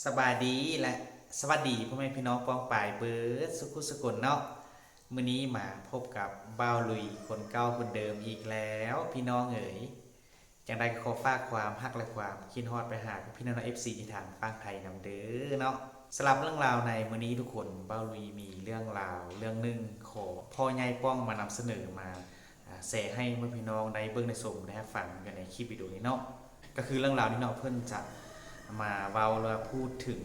สบายดีและสวัสดีพ่อแม่พี่น้องปองปายเบิร์ดสุขุสกุลเนาะมื้อนี้มาพบกับบ่าวลุยคนเก่าคนเดิมอีกแล้วพี่น้องเอ๋ยจังใดก็ขอฝากความฮักและความคิดฮอดไปหาพี่น้อง FC ที่ทางฝั่งไทยนำเด้อเนาะสำหรับเรื่องราวในมื้อนี้ทุกคนบ่าวลุยมีเรื่องราวเรื่องหนึงขอพ่อใหญ่ป้องมานำเสนอมาแชร์ให้พ่อพี่น้องได้เบิ่งได้ชมได้ฟังกันในคลิปวิดีโอนี้เนาะก็คือเรื่องราวที่เนาะเพิ่นจะมาเว้าและพูดถึง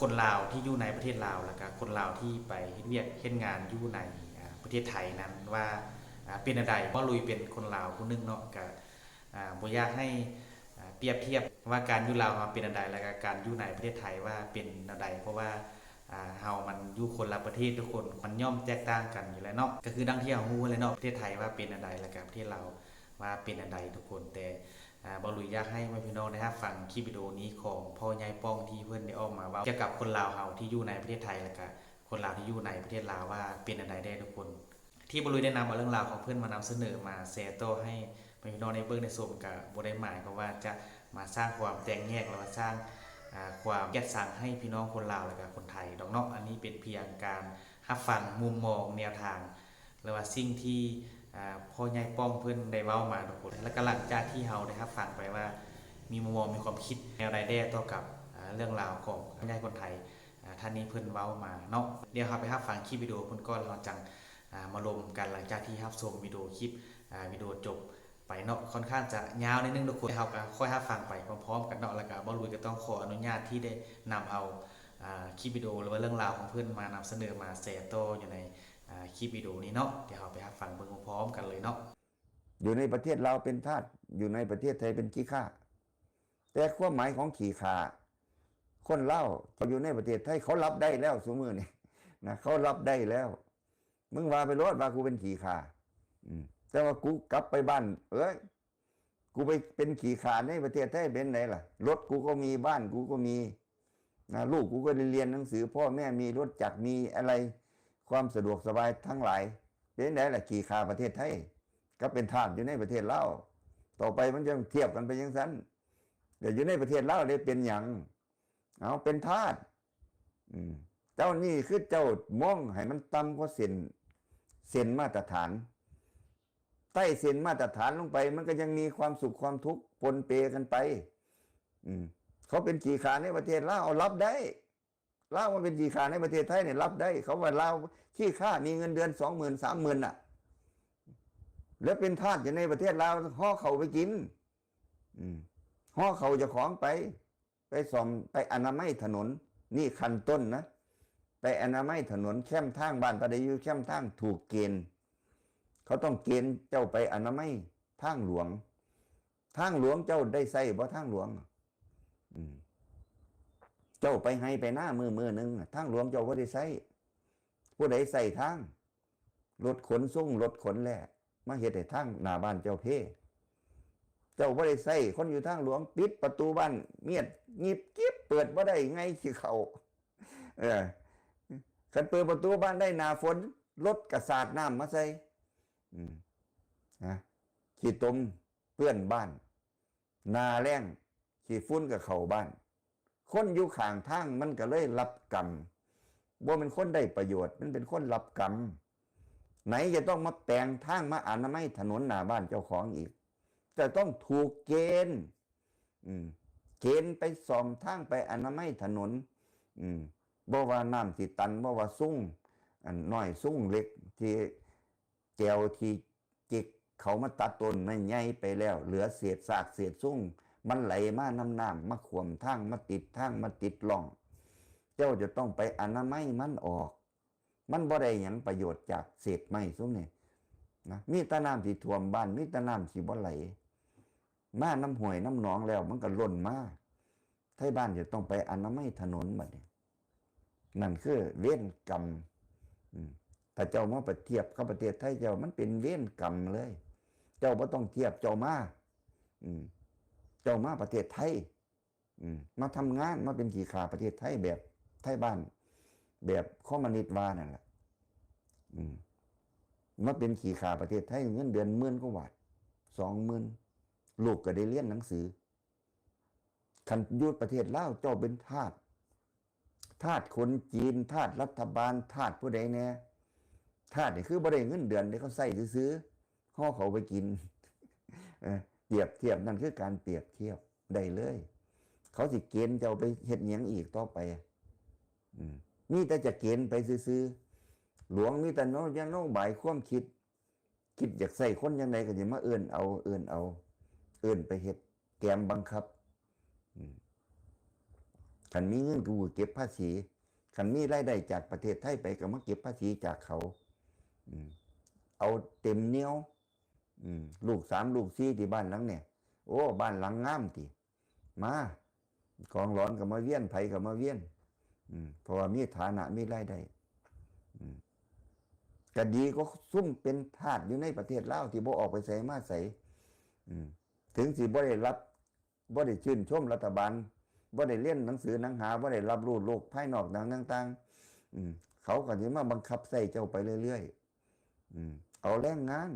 คนลาวที่อยู่ในประเทศลาวแล้วก็คนลาวที่ไปเฮ็ดเวียกเฮ็ดงานอยู่ในประเทศไทยนั้นว่าเป็นอันใดบ่ลุยเป็นคนลาวผู้นึงเนาะก็บ่อยากให้เปรียบเทียบว่าการอยู่ลาวเป็นอันใดแล้วก็การอยู่ในประเทศไทยว่าเป็นอันใดเพราะว่าเฮามันอยู่คนละประเทศทุกคนมันย่อมแตกต่างกันอยู่แล้วเนาะก็คือดังที่เฮาฮู้เลยเนาะประเทศไทยว่าเป็นอันใดแล้วก็ประเทศลาวว่าเป็นอันใดทุกคนแต่บ่ลุยอยากให้พี่น้องนะครับฟังคลิปวิดีโอนี้ของพ่อใหญ่ป้องที่เพิ่นได้ออกมาว่าเกี่ยวกับคนลาวเฮาที่อยู่ในประเทศไทยแล้วก็คนลาวที่อยู่ในประเทศลาวว่าเป็นอันใดได้ทุกคนที่บ่ลุยได้นำเอาเรื่องราวของเพิ่นมานำเสนอมาแชร์ต่อให้พี่น้องในเบิ่งในชมก็บ่ได้หมายความว่าจะมาสร้างความแตกแยกหรือว่าสร้างความแยกสังให้พี่น้องคนลาวและก็คนไทยดอกเนาะอันนี้เป็นเพียงการรับฟังมุมมองแนวทางหรือว่าสิ่งที่พ่อใหญ่ป้องเพิ่นได้เว้ามาทุกคนแล้วก็หลังจากที่เฮาได้รับฟังไปว่ามีมุมมองมีความคิดแนวใดแด้ต่อกับเรื่องราวของพ่อใหญ่คนไทยท่านนี้เพิ่นเว้ามาเนาะเดี๋ยวเราไปรับฟังคลิปวิดีโอเพิ่นก่อนเราจังมาลงกันหลังจากที่รับชมวิดีโอคลิปวิดีโอจบไปเนาะค่อนข้างจะยาวนิดนึงทุกคนเฮาก็ค่อยรับฟังไปพร้อมๆกันเนาะแล้วก็บ่ลุยก็ต้องขออนุญาตที่ได้นำเอาคลิปวิดีโอหรือว่าเรื่องราวของเพิ่นมานำเสนอมาแชร์ต่ออยู่ในคลิปวิดีโอนี้เนาะเดี๋ยวเราไปรับฟังเบิ่งพร้อมๆกันเลยเนาะอยู่ในประเทศเราเป็นทาสอยู่ในประเทศไทยเป็นขี้ข้าแต่ความหมายของขี้ข้าคนเล่าอยู่ในประเทศไทยเขารับได้แล้วสมมือนี่นะเขารับได้แล้วมึงว่าไปรถว่ากูเป็นขี้ข้าแต่ว่ากูกลับไปบ้านกูไปเป็นขี้ข้าในประเทศไทยเป็นไหนล่ะรถกูก็มีบ้านกูก็มีนะลูกกูก็ได้เรียนหนังสือพ่อแม่มีรถจักรมีอะไรความสะดวกสบายทั้งหลายเป็นไหนล่ะขี้ข้าประเทศไทยก็เป็นทาสอยู่ในประเทศลาวต่อไปมันจะเทียบกันไปยังสั้นเดี๋ยวอยู่ในประเทศลาวได้เป็นอย่างเอาเป็นทาสเจ้านี่คือเจ้ามองให้มันต่ำกว่าเส้นมาตรฐานใต้เส้นมาตรฐานลงไปมันก็ยังมีความสุขความทุกข์ปนเปกันไปเขาเป็นขี้ขาในประเทศลาวเอารับได้ลาวมันเป็นขี้ขาในประเทศไทยเนี่ยรับได้เขาว่าลาวขี้ข้ามีเงินเดือน20,000 30,000น่ะแล้วเป็นทาสอยู่ในประเทศลาวห่อเขาไปกินห่อเขาจะของไปซ่อมไปอนามัยถนนนี่ขั้นต้นนะไปอนามัยถนนแคมทางบ้านตะไดอยู่แคมทางถูกเกณฑ์เขาต้องเกณฑ์เจ้าไปอนามัยทางหลวงเจ้าได้ใส่บ่ทางหลวงเจ้าไปให้ไปหน้ามือหนึ่งทางหลวงเจ้าก็ได้ใส่ผู้ใดใส่ทางรถขนส่งรถขนแหละมาเฮ็ดให้ทางหน้าบ้านเจ้าเพ่เจ้าบ่ได้ใส่คนอยู่ทางหลวงปิดประตูบ้านเมียดงีบกิ๊บเปิดบ่ได้ไงสิเขาคันเปิดประตูบ้านได้หน้าฝนรถกระสาดน้ำมาใส่ขี้ตมเปื้อนบ้านหน้าแล้งขี้ฝุ่นกับเข้าบ้านคนอยู่ข้างทางมันก็เลยรับกรรมบ่เป็นคนได้ประโยชน์มันเป็นคนรับกรรมไหนจะต้องมาแปลงทางมาอนามัยถนนหน้าบ้านเจ้าของอีกจะต้องถูกเกณฑ์ไปซ่อมทางไปอนามัยถนนบ่ว่าน้ำสิตันบ่ว่าซุ่งน้อยซุ่งเล็กที่แก้วที่จิกเขามาตัดต้นไม่ใหญ่ไปแล้วเหลือเศษซากเศษซุ่งมันไหลมาน้ำมาข่วมทางมาติดทางมาติดร่องเจ้าจะต้องไปอนามัยมันออกมันบ่ได้หยังประโยชน์จากเศษไม้ซุ่มนี่นะมีแต่น้ำที่ท่วมบ้านมีแต่น้ำที่บ่ไหลมาน้ำห้วยน้ำหนองแล้วมันก็ล้นมาไทยบ้านจะต้องไปอนามัยถนนบัดนี้นั่นคือเวรกรรมถ้าเจ้ามาเทียบกับประเทศไทยเจ้ามันเป็นเวรกรรมเลยเจ้าบ่ต้องเทียบเจ้ามาประเทศไทยมาทำงานมาเป็นขี้ข่าประเทศไทยแบบไทยบ้านแบบคอมมิวนิสต์ว่านั่นแหละมาเป็นขี้ข่าประเทศไทยเงินเดือน10,000 กว่าบาท20,000ลูกก็ได้เรียนหนังสือคันอยู่ประเทศลาวเจ้าเป็นทาส ทาสคนจีนทาสรัฐบาลทาสผู้ใดแน่ทาสนี่คือบ่ได้เงินเดือนที่เขาใส่ซื้อๆห่อเขาไปกินเปรียบเทียบนั่นคือการเปรียบเทียบได้เลย เขาสิเกณฑ์เจ้าไปเฮ็ดหยังอีกต่อไปมีแต่จะเกณฑ์ไปซื้อหลวงมีแต่โน้บ่ายความคิดอยากใส่คนยังไงก็จะมาเอื้อนไปเฮ็ดแกมบังคับคันมีเงินกูเก็บภาษีคันมีรายได้จากประเทศไทยไปก็มาเก็บภาษีจากเขาเอาเต็มเหนียวลูก3ลูก4ที่บ้านหลังเนี่ยโอ้บ้านหลังงามติมากองร้อนก็มาเวียนไผก็มาเวียนเพราะว่ามีฐานะมีรายได้ก็ดีก็ซุ่มเป็นทาสอยู่ในประเทศลาวที่บ่ออกไปไสมาไสถึงสิบ่ได้ชื่นชมรัฐบาลบ่ได้เรียนหนังสือหนังหาบ่ได้รับรู้โลกภายนอกต่างๆเขาก็สิมาบังคับใส่เจ้าไปเรื่อยๆเอาแรงงาน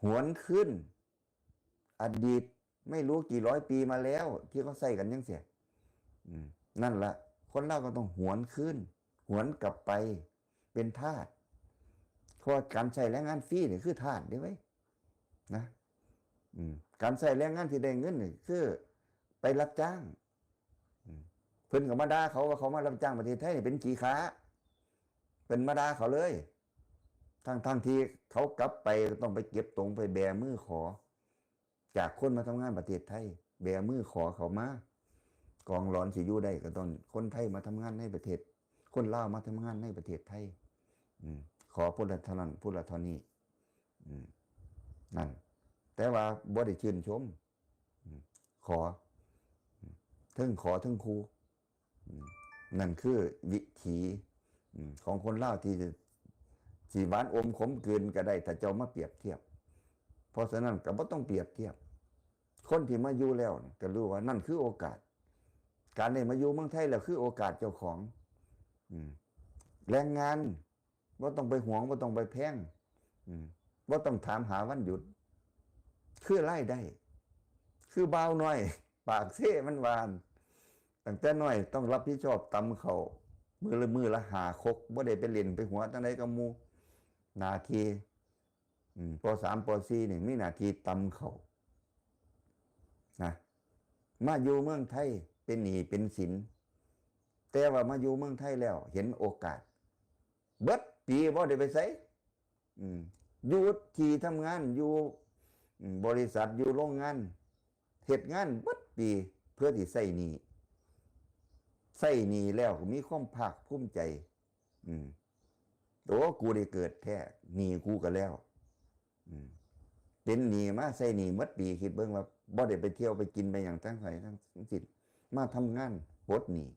หวนขึ้นอดีตไม่รู้กี่ร้อยปีมาแล้วที่เขาใส่กันยังเสียนั่นละคนเราก็ต้องหวนขึ้นหวนกลับไปเป็นทาสเพราะการใช้แรงงานฟรีนี่คือทาสได้ไหมนะการใช้แรงงานที่ได้เงินนี่คือไปรับจ้างเพิ่นกับมาด่าเขาว่าเขามารับจ้างประเทศไทยนี่เป็นขี้ค้าเป็นมาด่าเขาเลยทั้งที่เขากลับไปต้องไปเก็บตรงไปแบมือขอจากคนมาทำงานประเทศไทยแบมือขอเขามากองร้อนสิอยู่ได้ก็ต้องคนไทยมาทำงานในประเทศคนลาวมาทำงานในประเทศไทยขอพุทธทนันพุทธทนีนั่นแต่ว่าบ่ได้ชื่นชมขอทั้งขอทั้งครูนั่นคือวิถีของคนลาวที่จะสีหวานอมขมกลืนก็ได้ถ้าเจ้ามาเปรียบเทียบเพราะฉะนั้นก็บ่ต้องเปรียบเทียบคนที่มาอยู่แล้วก็รู้ว่านั่นคือโอกาสการได้มาอยู่เมืองไทยแล้วคือโอกาสเจ้าของแรงงานว่าต้องไปหวงว่าต้องไปแพงว่าต้องถามหาวันหยุดคือไล่ได้คือเบาหน่อยปากเซ่มันหวานตั้งแต่น้อยต้องรับผิดชอบตำเขามือละหาคกว่าได้ไปเล่นไปหัวตั้งไหนกับมูนาทีป.3 ป.4นี่มีนาทีตำเขานะมาอยู่เมืองไทยเป็นหนี้เป็นสินแต่ว่ามาอยู่เมืองไทยแล้วเห็นโอกาสเบิดปีบ่ได้ไปไสอยู่ที่ทำงานอยู่บริษัทอยู่โรงงานเฮ็ดงานเบิดปีเพื่อที่ใส่หนี้แล้วก็มีความภาคภูมิใจโอ้กูได้เกิดแท้หนี้กูก็แล้วเป็นหนี้มาใส่หนี้หมดปีคิดเบิ่งว่าบ่ได้ไปเที่ยวไปกินไปอย่างทั้งสิ้นมาทำงานปลดหนี้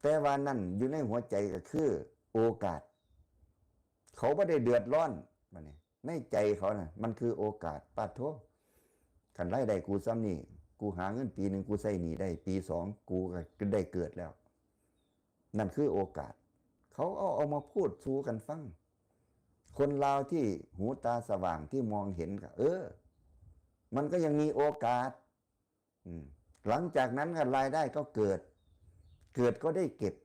แต่ว่านั่นอยู่ในหัวใจก็คือโอกาสเขาบ่ได้เดือดร้อนบัดนี้ในใจเขาน่ะมันคือโอกาสปาโทคันรายได้กูซ้ำนี่กูหาเงินปีนึงกูใส่หนี้ได้ปี2กูก็ได้เกิดแล้วนั่นคือโอกาสเขาเอามาพูดสู่กันฟังคนลาวที่หูตาสว่างที่มองเห็นก็มันก็ยังมีโอกาสหลังจากนั้นก็รายได้ก็เกิดก็ได้เก็บ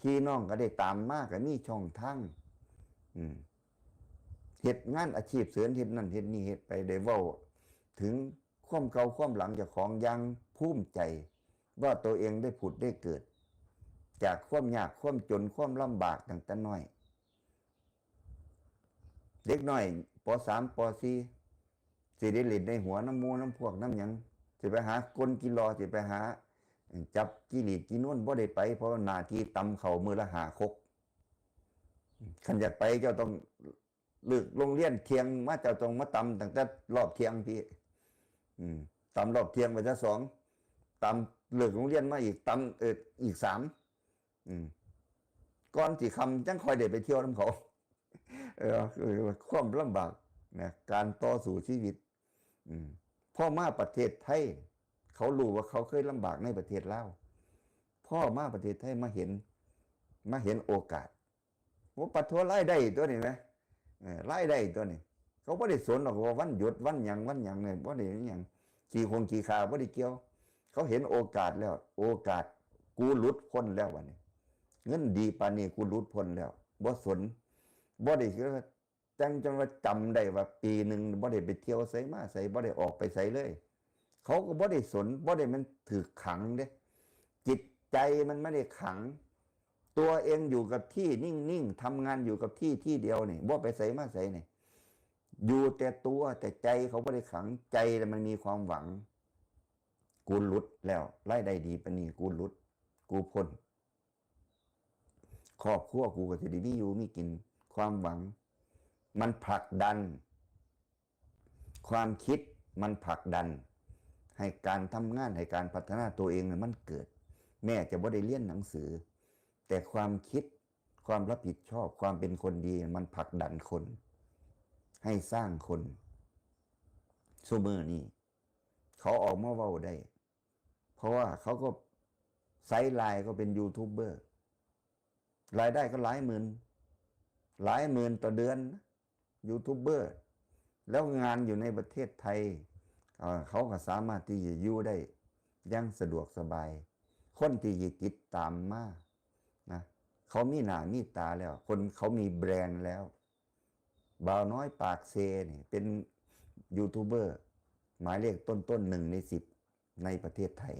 พี่น้องก็ได้ตามมากก็นี่ช่องทางเฮ็ดงานอาชีพเสริมเฮ็ดนั่นเฮ็ดนี่เฮ็ดไปได้เว้าถึงความเก่าความหลังเจ้าของยังภูมิใจว่าตัวเองได้ผุดได้เกิดจากความยากความจนความลำบากตั้งแต่น้อยเด็กน้อยป.3 ป.4สิได้เล่นในหัวน้ำมูน้ำพวกน้ำหยังสิไปหากลกิโลสิไปหาจับกิริกินวนบ่ได้ไปเพราะหน้าที่ตำเขามือละหาคกคันอยากไปเจ้าต้องเลิกโรงเรียนเที่ยงมาเจ้าต้องมาตำตั้งแต่รอบเที่ยงพี่ตำรอบเที่ยงไปซะ2ตำเลิกโรงเรียนมาอีกตำอีก3ก่อนสิคำจังคอยเด็ดไปเที่ยวน้ำเขาความลำบากนะการต่อสู้ชีวิตพ่อมาประเทศไทยเขารู้ว่าเขาเคยลำบากในประเทศลาวพ่อมาประเทศไทยมาเห็นโอกาสว่าปัดทัวไล่ได้ตัวนี้ไหมไล่ได้ตัวนี้เขาไม่ได้สนหรอกว่าวันหยุดวันหยังเนี่ยไม่ได้หยังขี่ขาไม่ได้เกี่ยวเขาเห็นโอกาสแล้วโอกาส กูหลุดพ้นแล้ววันนี้เงินดีปานนี้กูหลุดพ้นแล้วบ่สนบ่ได้คือว่าจังว่าจำได้ว่าปีหนึ่งบ่ได้ไปเที่ยวไสมาไสบ่ได้ออกไปไสเลย เขาก็บ่ได้สนบ่ได้มันถือขังเด้จิตใจมันไม่ได้ขัง ตัวเองอยู่กับที่นิ่งๆทำงานอยู่กับที่เดียวนี่บ่ไปไสมาไสนี่อยู่แต่ตัวแต่ใจเขาบ่ได้ขังใจมันมีความหวังกูหลุดแล้วรายได้ดีปานนี้กูหลุดกูพ้นครอบครัวกูก็สิได้มีอยู่มีกินความหวังมันผลักดันความคิดมันผลักดันให้การทำงานให้การพัฒนาตัวเองมันเกิดแม่จะบ่ได้เรียนหนังสือแต่ความคิดความรับผิดชอบความเป็นคนดีมันผลักดันคนให้สร้างคนซุมื้อนี้เขาออกมาเว้าได้เพราะว่าเขาก็ไซด์ไลน์ก็เป็นยูทูบเบอร์รายได้ก็หลายหมื่นต่อเดือนยูทูบเบอร์แล้วงานอยู่ในประเทศไทยเขาก็สามารถที่จะอยู่ได้อย่างสะดวกสบายคนที่จะติดตามมานะเขามีหน้ามีตาแล้วคนเขามีแบรนด์แล้วบ่าวน้อยปากเซนี่เป็นยูทูบเบอร์หมายเลขต้นๆ1 ใน 10ในประเทศไทย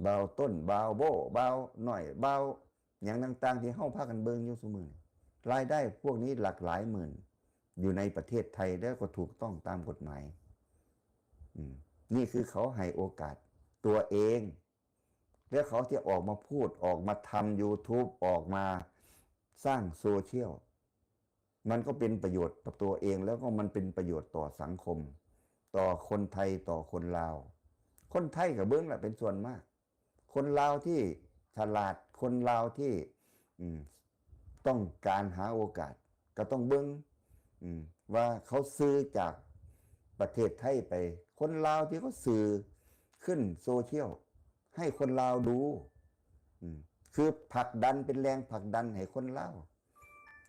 บ่าวต้นบ่าวโบบ่าวน้อยบ่าวอย่างต่างๆที่เฮาพากันเบิ่งอยู่ซุมื้อนี้รายได้พวกนี้หลักหลายหมื่นอยู่ในประเทศไทยแล้วก็ถูกต้องตามกฎหมายนี่คือเขาให้โอกาสตัวเองแล้วเขาที่ออกมาพูดออกมาทำ YouTube ออกมาสร้างโซเชียลมันก็เป็นประโยชน์ต่อตัวเองแล้วก็มันเป็นประโยชน์ต่อสังคมต่อคนไทยต่อคนลาวคนไทยกับเบิ้งแหละเป็นส่วนมากคนลาวที่ฉลาดคนลาวที่ต้องการหาโอกาสก็ต้องเบิ้งว่าเขาซื้อจากประเทศไทยไปคนลาวที่เขาซื้อขึ้นโซเชียลให้คนลาวดูคือผลักดันเป็นแรงผลักดันให้คนลาว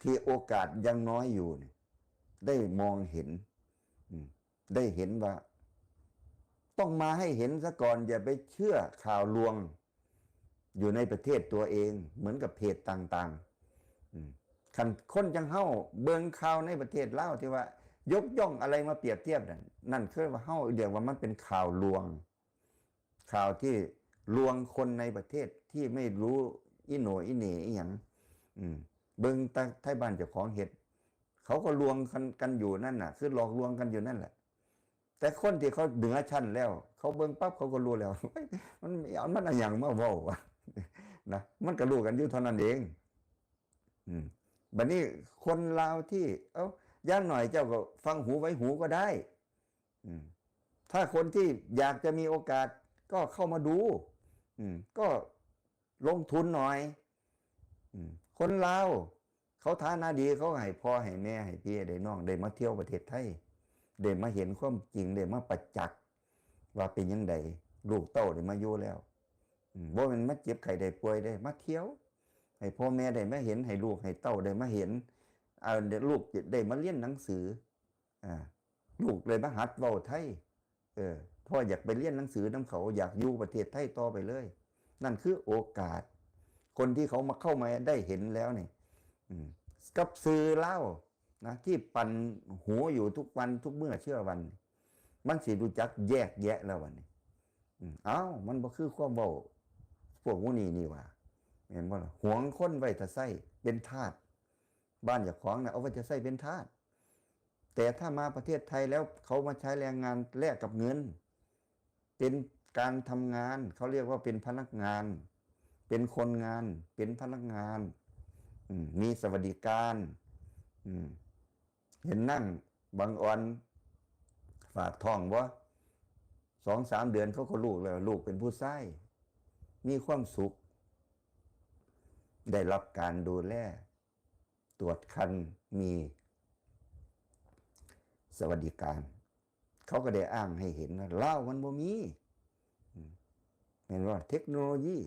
ที่โอกาสยังน้อยอยู่ได้มองเห็นได้เห็นว่าต้องมาให้เห็นซะก่อนอย่าไปเชื่อข่าวลวงอยู่ในประเทศตัวเองเหมือนกับเพจต่างๆคนจังเฮ้าเบิ่งข่าวในประเทศลาวที่ว่ายกย่องอะไรมาเปรียบเทียบนั่นคือว่าเฮ้าเรียกว่ามันเป็นข่าวลวงข่าวที่ลวงคนในประเทศที่ไม่รู้อีโหนอีเหน่อีหยังเบิ่งไทยบ้านเจ้าของเฮ็ดเขาก็ลวงกันอยู่นั่นน่ะคือหลอกลวงกันอยู่นั่นแหละแต่คนที่เขาเหนือชั้นแล้วเขาเบิ่งปั๊บเขาก็รู้แล้วมันอะไรอย่างมาเว้าวะนะมันก็รู้กันอยู่เท่านั้นเองบัดนี้คนลาวที่ย่างหน่อยเจ้าก็ฟังหูไว้หูก็ได้ถ้าคนที่อยากจะมีโอกาสก็เข้ามาดูก็ลงทุนหน่อยคนลาวเขาฐานะดีเขาให้พ่อให้แม่ให้พี่ได้น้องได้มาเที่ยวประเทศไทยได้มาเห็นความจริงได้มาประจักษ์ว่าเป็นยังไงลูกเต้าได้มาอยู่แล้วบ่แม่นมาเจ็บไข้ได้ป่วยได้มาเที่ยวให้พ่อแม่ได้มาเห็นให้ลูกให้เต้าได้มาเห็นลูกได้มาเรียนหนังสือลูกเลยมาหัดเว้าไทยพ่ออยากไปเรียนหนังสือนำเขาอยากอยู่ประเทศไทยต่อไปเลยนั่นคือโอกาสคนที่เขามาเข้ามาได้เห็นแล้วนี่กับสื่อเล่านะที่ปั่นหูอยู่ทุกวันทุกเมื่อเชื่อวันมันสิรู้จักแยกแยะแล้ววันนี้มันบ่คือความเว้าพวกมูนี่ว่าเห็นบ่ล่ะหวงคนไว้ถ้าใส่เป็นทาสบ้านเจ้าของน่ะเอาไว้จะใส่เป็นทาสแต่ถ้ามาประเทศไทยแล้วเขามาใช้แรงงานแลกกับเงินเป็นการทำงานเขาเรียกว่าเป็นพนักงานเป็นคนงานเป็นพนักงานมีสวัสดิการเห็นนั่งบางอ่อนฝากท้องบ่2-3 เดือนเขาก็ลูกแล้วลูกเป็นผู้ชายมีความสุขได้รับการดูแลตรวจคันมีสวัสดิการเขาก็ได้อ้างให้เห็นว่าลาวมันบ่มีเห็นว่าเทคโนโลยี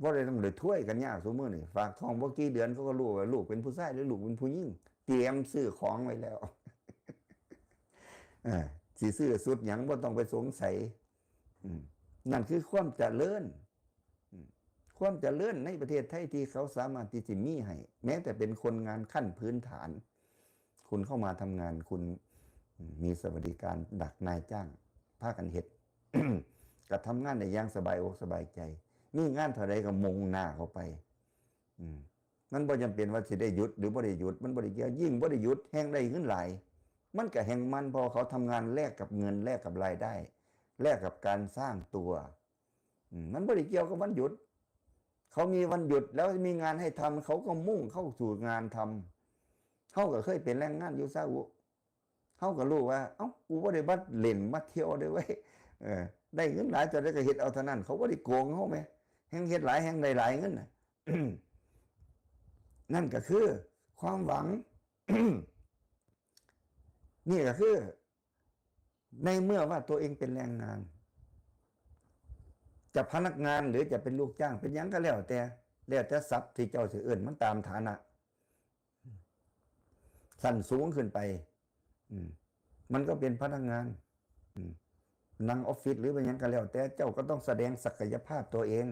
บ่ได้ต้องเลยถ้วยกันยากซุมื้อนี่ฝากท้องบ่กี่เดือนเขาก็รู้ว่าลูกเป็นผู้ชายหรือลูกเป็นผู้หญิงเตรียมซื้อของไว้แล้วสิซื้อสุดหยังบ่ต้องไปสงสัยนั่นคือความเจริญ ความเจริญในประเทศไทยที่เขาสามารถที่จะมีให้แม้แต่เป็นคนงานขั้นพื้นฐาน คุณเข้ามาทำงานคุณมีสวัสดิการดักนายจ้างภาคกันเฮ็ด ก็ทำงานได้อย่างสบายอกสบายใจมีงานเท่าใดก็มุ่งหน้าเข้าไปมันบ่จำเป็นว่าสิได้หยุดหรือบ่ได้หยุดมันบ่ได้เกี่ยวยิ่งบ่ได้หยุดแฮงได้เงินหลายมันก็แฮงมันพอเขาทำงานแลกกับเงินแลกกับรายได้แลกกับการสร้างตัวมันบ่ได้เกี่ยวกับวันหยุดเขามีวันหยุดแล้วมีงานให้ทำเขาก็มุ่งเข้าสู่งานทำเขาก็เคยเป็นแรงงานอยู่ซาอุเขาก็รู้ว่าเอ้ากูบ่ได้มาเล่นมาเที่ยวได้เว้ยได้เงินหลายจนได้ก็เฮ็ดเอาเท่านั้นเขาบ่ได้โกงเฮาแม่แฮงเฮ็ดหลายแฮงได้หลายเงินน่ะ นั่นก็คือความหวัง นี่ก็คือในเมื่อว่าตัวเองเป็นแรงงานจะพนักงานหรือจะเป็นลูกจ้างเป็นหยังก็แล้วแต่ทรัพย์ที่เจ้าสิเอิ้นมันตามฐานะสั้นสูงขึ้นไปมันก็เป็นพนักงานนั่งออฟฟิศหรือเป็นหยังก็แล้วแต่เจ้าก็ต้องแสดงศักยภาพตัวเอง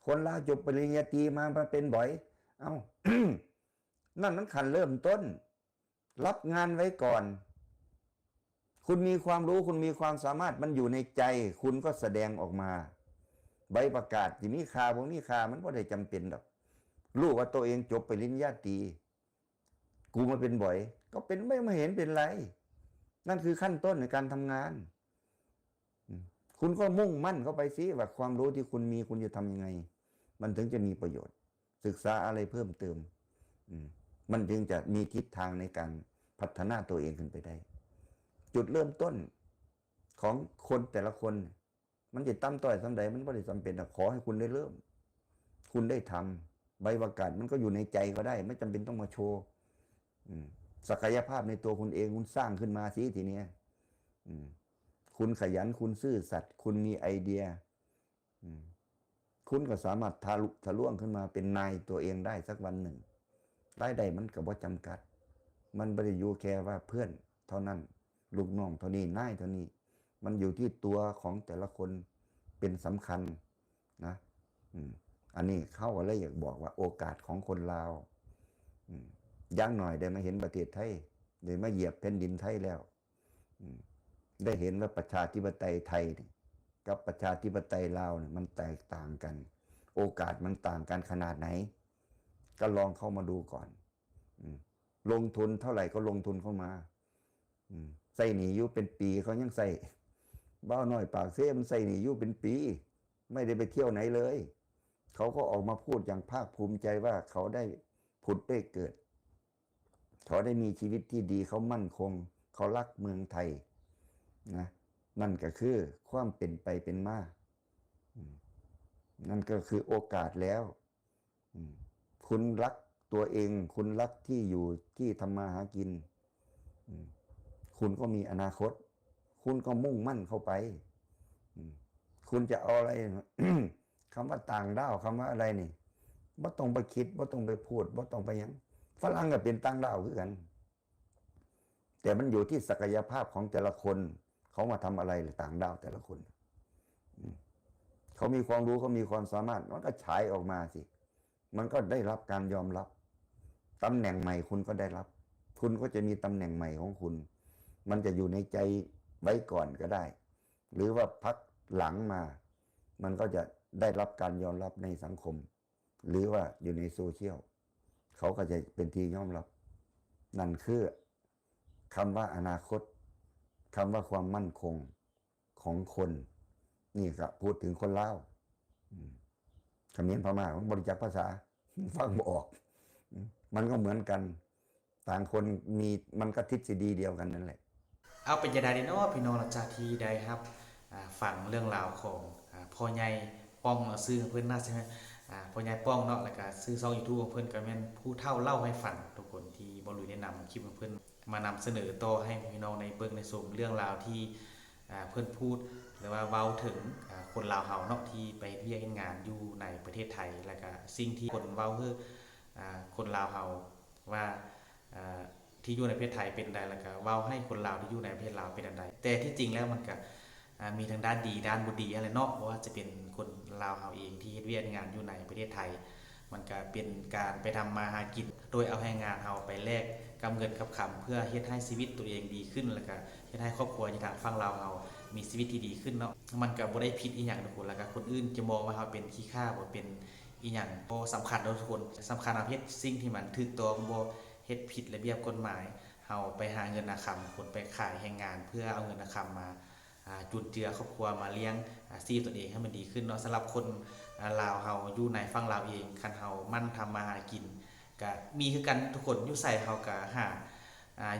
คนลาวจบปริญญาตรีมาเป็นบ่อยเอ้า นั่นมันขั้นเริ่มต้นรับงานไว้ก่อนคุณมีความรู้คุณมีความสามารถมันอยู่ในใจคุณก็แสดงออกมาใบประกาศที่มีค่าบ่มีค่ามันบ่ได้จำเป็นดอกรู้ว่าตัวเองจบปริญญาตรีกูมาเป็นบ่อยก็เป็นไม่เห็นเป็นไรนั่นคือขั้นต้นในการทำงานคุณก็มุ่งมั่นเข้าไปสิว่าความรู้ที่คุณมีคุณจะทำยังไงมันถึงจะมีประโยชน์ศึกษาอะไรเพิ่มเติมมันจึงจะมีทิศทางในการพัฒนาตัวเองขึ้นไปได้จุดเริ่มต้นของคนแต่ละคนมันจะตั้มต้อยสำใดมันไม่ได้จำเป็นขอให้คุณได้เริ่มคุณได้ทำใบประกาศมันก็อยู่ในใจก็ได้ไม่จำเป็นต้องมาโชว์ศักยภาพในตัวคุณเองคุณสร้างขึ้นมาสิทีนี้คุณขยันคุณซื่อสัตย์คุณมีไอเดียคุณก็สามารถทะลุขึ้นมาเป็นนายตัวเองได้สักวันหนึ่งรายได้มันก็บ่จำกัดมันไม่ได้อยู่แค่ว่าเพื่อนเท่านั้นลูกน้องเท่านี้นายเท่านี้มันอยู่ที่ตัวของแต่ละคนเป็นสำคัญนะอันนี้เขาก็เลยอยากบอกว่าโอกาสของคนลาวอย่างหน่อยได้มาเห็นประเทศไทยได้มาเหยียบแผ่นดินไทยแล้วได้เห็นว่าประชาธิปไตยไทยกับประชาธิปไตยลาวเนี่ยมันแตกต่างกันโอกาสมันต่างกันขนาดไหนก็ลองเข้ามาดูก่อนลงทุนเท่าไหร่ก็ลงทุนเข้ามาใส่หนีอยู่เป็นปีเขายังใส่บ้าน้อยปากเสียมใส่หนีอยู่เป็นปีไม่ได้ไปเที่ยวไหนเลยเขาก็ออกมาพูดอย่างภาคภูมิใจว่าเขาได้ผุดได้เกิดเขาได้มีชีวิตที่ดีเขามั่นคงเขารักเมืองไทยนะนั่นก็คือความเป็นไปเป็นมานั่นก็คือโอกาสแล้วคุณรักตัวเองคุณรักที่อยู่ที่ทำมาหากินคุณก็มีอนาคตคุณก็มุ่งมั่นเข้าไปคุณจะเอาอะไร คำว่าต่างด้าวคำว่าอะไรนี่บ่ต้องไปคิดบ่ต้องไปพูดบ่ต้องไปหยังฝรั่งก็เป็นต่างด้าวคือกันแต่มันอยู่ที่ศักยภาพของแต่ละคนเขามาทำอะไรต่างด้าวแต่ละคนเขามีความรู้เขามีความสามารถมันก็ฉายออกมาสิมันก็ได้รับการยอมรับตำแหน่งใหม่คุณก็ได้รับคุณก็จะมีตำแหน่งใหม่ของคุณมันจะอยู่ในใจไว้ก่อนก็ได้หรือว่าพักหลังมามันก็จะได้รับการยอมรับในสังคมหรือว่าอยู่ในโซเชียลเขาก็จะเป็นที่ยอมรับนั่นคือคำว่าอนาคตคำว่าความมั่นคงของคนนี่ก็พูดถึงคนลาวเขมรพม่าบริจาคภาษาฟังบ่ออกมันก็เหมือนกันต่างคนมีมันก็ทฤษฎีเดียวกันนั่นแหละเอาเป็นยังไงเนาะพี่น้องหลังจากที่ได้ครับฟังเรื่องราวของพ่อใหญ่ป้องซื้อเพิ่นน่าใช่ไหมพ่อใหญ่ป้องเนาะแล้วก็ซื้อช่อง YouTube ของเพิ่นก็แม่นผู้เฒ่าเล่าให้ฟังทุกคนที่บ่รู้แนะนำคลิปของเพิ่นมานำเสนอต่อให้พี่น้องในเบิ่งในชมเรื่องราวที่เพิ่นพูดหรือว่าเว้าถึงคนลาวเฮาเนาะที่ไปเรียกงานอยู่ในประเทศไทยแล้วก็สิ่งที่คนเว้าคือคนลาวเฮาว่าที่อยู่ในประเทศไทยเป็นใดแล้วก็เว้าให้คนลาวที่อยู่ในประเทศลาวเป็นใดแต่ที่จริงแล้วมันก็มีทั้งด้านดีด้านบ่ดีอะไรเนาะเพราะว่าจะเป็นคนล ลาวเฮาเองที่เฮ็ดเวียกงานอยู่ในประเทศไทยมันก็เป็นการไปทำมาหากินโดยเอาแรงงานเฮาไปแลกกับเงินกับคำเพื่อเฮ็ดให้ชีวิตตัวเองดีขึ้นแล้วก็เฮ็ดให้ครอบครัวที่ทางฝั่งลาวเฮามีชีวิตที่ดีขึ้นเนาะมันก็บ่ได้ผิดอีหยังทุกคนแล้วก็คนอื่นจะมองว่าเฮาเป็นขี้ข้าบ่เป็นอีหยังบ่สำคัญเนาะทุกคนสำคัญเอาเฮ็ดสิ่งที่มันถูกต้องบ่เฮ็ดผิดระเบียบกฎหมายเฮาไปหาเงินนาคำคนไปขายแรงงานเพื่อเอาเงินนาคำมาจุนเจือครอบครัวมาเลี้ยงชีพตนเองให้มันดีขึ้นเนาะสำหรับคนลาวเฮาอยู่ในฝั่งลาวเองคันเฮามั่นทำมาหากินก็มีคือกันทุกคนอยู่ไสเฮาก็หา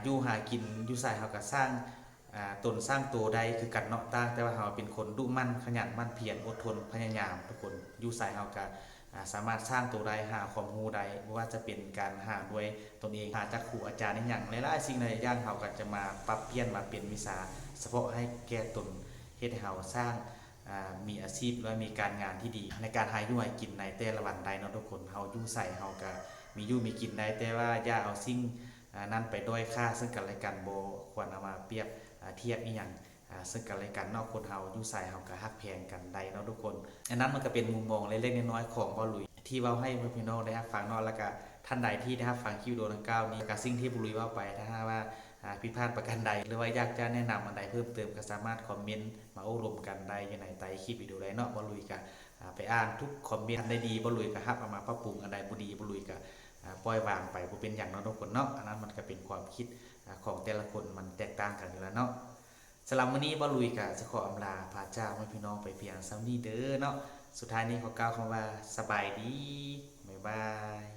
อยู่หากินอยู่ไสเฮาก็สร้างตนสร้างตัวได้คือกันเนาะต่างแต่ว่าเฮาเป็นคนดุมั่นขยันมั่นเพียรอดทนพยายามทุกคนอยู่ไสเฮาก็สามารถสร้างตัวได้หาความรู้ได้บ่ว่าจะเป็นการหาด้วยตนเองหาจากครูอาจารย์ในหยังหลายๆสิ่งหลายอย่างเฮาก็จะมาปรับเปลี่ยนมาเป็นวิชาเฉพาะให้แก่ตนเฮ็ดให้เฮาสร้างมีอาชีพและมีการงานที่ดีในการหาอยู่หากินในแต่ละวันได้เนาะทุกคนเฮาอยู่ไสเฮาก็มีอยู่มีกินได้แต่ว่าอย่าเอาสิ่งนั้นไปด้อยค่าซึ่งกันและกันบ่ควรเอามาเปรียบเทียบอีหยังซึ่งกันและกันเนาะคนเฮาอยู่ไสเฮาก็ฮักแพงกันได้เนาะทุกคนอันนั้นมันก็เป็นมุมมองเล็กๆน้อยๆของบ่หลุยที่เว้าให้พี่น้องได้รับฟังเนาะแล้วก็ท่านใดที่ได้รับฟังคลิปวิดีโอดังกล่าวนี้ก็สิ่งที่บ่หลุยเว้าไปถ้าว่าผิดพลาดประการใดหรือว่าอยากจะแนะนำอันใดเพิ่มเติมก็สามารถคอมเมนต์มาอบรมกันได้อยู่ในใต้คลิปวิดีโอใดเนาะบ่หลุยก็ไปอ่านทุกคอมเมนต์อันใดดีบ่หลุยก็รับเอามาปรับปรุงอันใดบ่ดีบ่หลุยก็ปล่อยวางไปบ่เป็นหยังเนาะทุกคนเนาะอันนั้นมันก็เป็นความคิดของแต่ละคนมันแตกต่างกันอยู่แล้วเนาะสำหรับมื้อนี้บ่ลุยก็จะขออำลาพาเจ้าให้พี่น้องไปเพียงส่ำนี้เด้อเนาะสุดท้ายนี้ขอกล่าวคำว่าสบายดีบ๊ายบาย